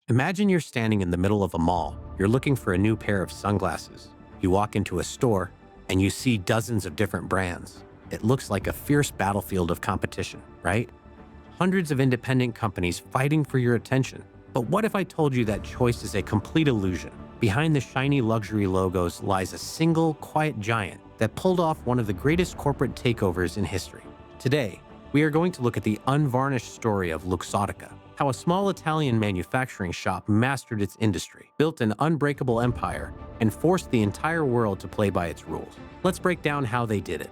Imagine you're standing in the middle of a mall. You're looking for a new pair of sunglasses. You walk into a store and you see dozens of different brands. It looks like a fierce battlefield of competition, right? Hundreds of independent companies fighting for your attention. But what if I told you that choice is a complete illusion? Behind the shiny luxury logos lies a single, quiet giant that pulled off one of the greatest corporate takeovers in history. Today, we are going to look at the unvarnished story of Luxottica, how a small Italian manufacturing shop mastered its industry, built an unbreakable empire, and forced the entire world to play by its rules. Let's break down how they did it.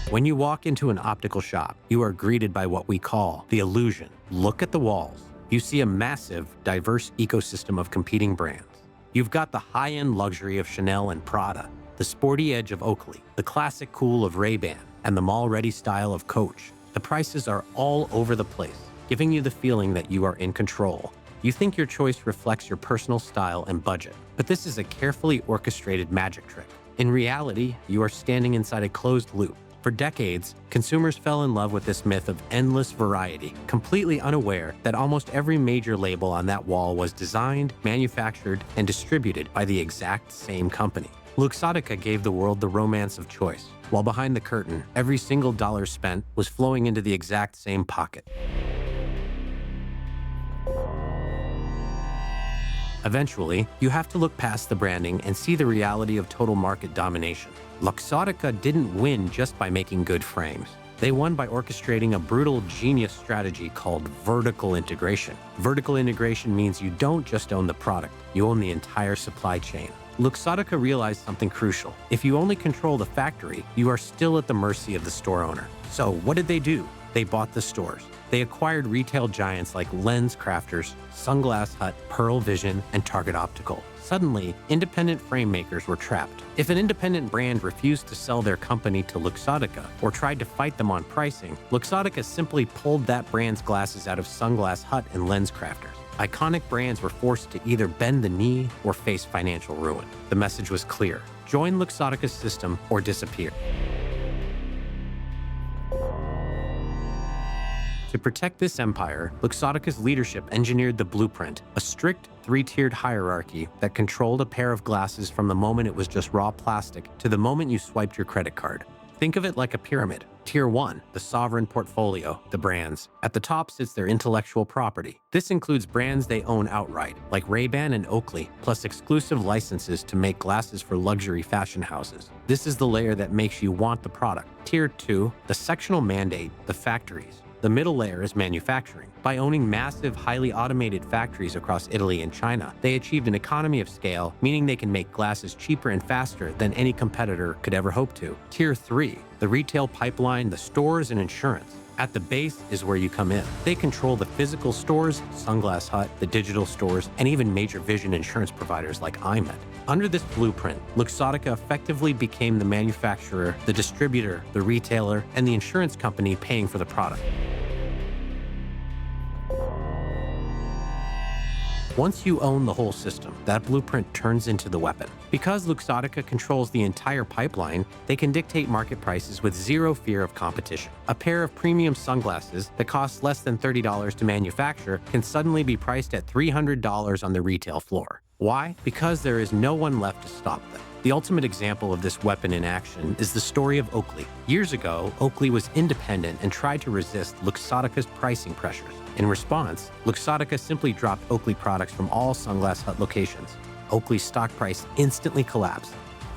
When you walk into an optical shop, you are greeted by what we call the illusion. Look at the walls. You see a massive, diverse ecosystem of competing brands. You've got the high-end luxury of Chanel and Prada, the sporty edge of Oakley, the classic cool of Ray-Ban, and the mall-ready style of Coach. The prices are all over the place, giving you the feeling that you are in control. You think your choice reflects your personal style and budget, but this is a carefully orchestrated magic trick. In reality, you are standing inside a closed loop. For decades, consumers fell in love with this myth of endless variety, completely unaware that almost every major label on that wall was designed, manufactured, and distributed by the exact same company. Luxottica gave the world the romance of choice, while behind the curtain, every single dollar spent was flowing into the exact same pocket. Eventually, you have to look past the branding and see the reality of total market domination. Luxottica didn't win just by making good frames. They won by orchestrating a brutal genius strategy called vertical integration. Vertical integration means you don't just own the product, you own the entire supply chain. Luxottica realized something crucial. If you only control the factory, you are still at the mercy of the store owner. So what did they do? They bought the stores. They acquired retail giants like Lens Crafters, Sunglass Hut, Pearl Vision, and Target Optical. Suddenly, independent frame makers were trapped. If an independent brand refused to sell their company to Luxottica or tried to fight them on pricing, Luxottica simply pulled that brand's glasses out of Sunglass Hut and Lens Crafters. Iconic brands were forced to either bend the knee or face financial ruin. The message was clear: join Luxottica's system or disappear. To protect this empire, Luxottica's leadership engineered the blueprint, a strict three-tiered hierarchy that controlled a pair of glasses from the moment it was just raw plastic to the moment you swiped your credit card. Think of it like a pyramid. Tier 1, the sovereign portfolio, the brands. At the top sits their intellectual property. This includes brands they own outright, like Ray-Ban and Oakley, plus exclusive licenses to make glasses for luxury fashion houses. This is the layer that makes you want the product. Tier 2, the sectional mandate, the factories. The middle layer is manufacturing. By owning massive, highly automated factories across Italy and China, they achieved an economy of scale, meaning they can make glasses cheaper and faster than any competitor could ever hope to. Tier 3, the retail pipeline, the stores, and insurance. At the base is where you come in. They control the physical stores, Sunglass Hut, the digital stores, and even major vision insurance providers like iMed. Under this blueprint, Luxottica effectively became the manufacturer, the distributor, the retailer, and the insurance company paying for the product. Once you own the whole system, that blueprint turns into the weapon. Because Luxottica controls the entire pipeline, they can dictate market prices with zero fear of competition. A pair of premium sunglasses that costs less than $30 to manufacture can suddenly be priced at $300 on the retail floor. Why? Because there is no one left to stop them. The ultimate example of this weapon in action is the story of Oakley. Years ago, Oakley was independent and tried to resist Luxottica's pricing pressures. In response, Luxottica simply dropped Oakley products from all Sunglass Hut locations. Oakley's stock price instantly collapsed.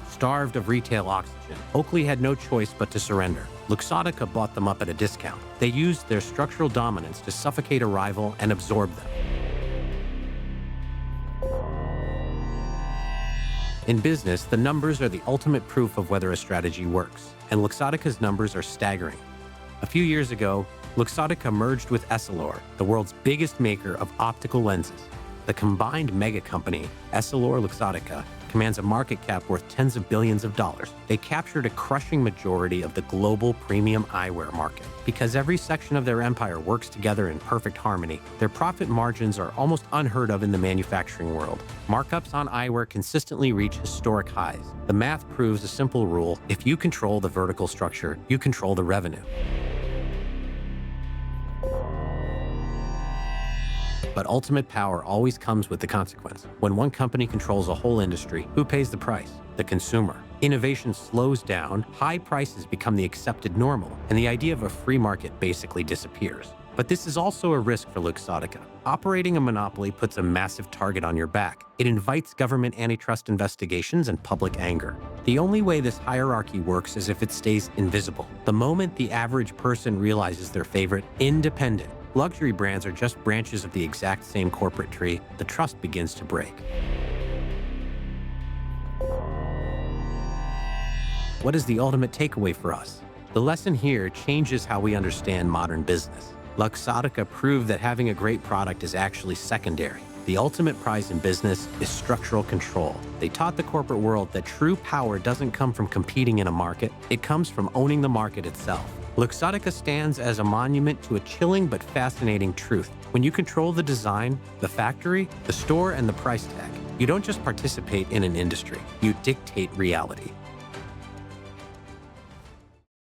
Starved of retail oxygen, Oakley had no choice but to surrender. Luxottica bought them up at a discount. They used their structural dominance to suffocate a rival and absorb them. In business, the numbers are the ultimate proof of whether a strategy works, and Luxottica's numbers are staggering. A few years ago, Luxottica merged with Essilor, the world's biggest maker of optical lenses. The combined mega company, Essilor-Luxottica, commands a market cap worth tens of billions of dollars. They captured a crushing majority of the global premium eyewear market. Because every section of their empire works together in perfect harmony, their profit margins are almost unheard of in the manufacturing world. Markups on eyewear consistently reach historic highs. The math proves a simple rule: if you control the vertical structure, you control the revenue. But ultimate power always comes with the consequence. When one company controls a whole industry, who pays the price? The consumer. Innovation slows down, high prices become the accepted normal, and the idea of a free market basically disappears. But this is also a risk for Luxottica. Operating a monopoly puts a massive target on your back. It invites government antitrust investigations and public anger. The only way this hierarchy works is if it stays invisible. The moment the average person realizes their favorite, independent, luxury brands are just branches of the exact same corporate tree, the trust begins to break. What is the ultimate takeaway for us? The lesson here changes how we understand modern business. Luxottica proved that having a great product is actually secondary. The ultimate prize in business is structural control. They taught the corporate world that true power doesn't come from competing in a market, it comes from owning the market itself. Luxottica stands as a monument to a chilling but fascinating truth. When you control the design, the factory, the store, and the price tag, you don't just participate in an industry, you dictate reality.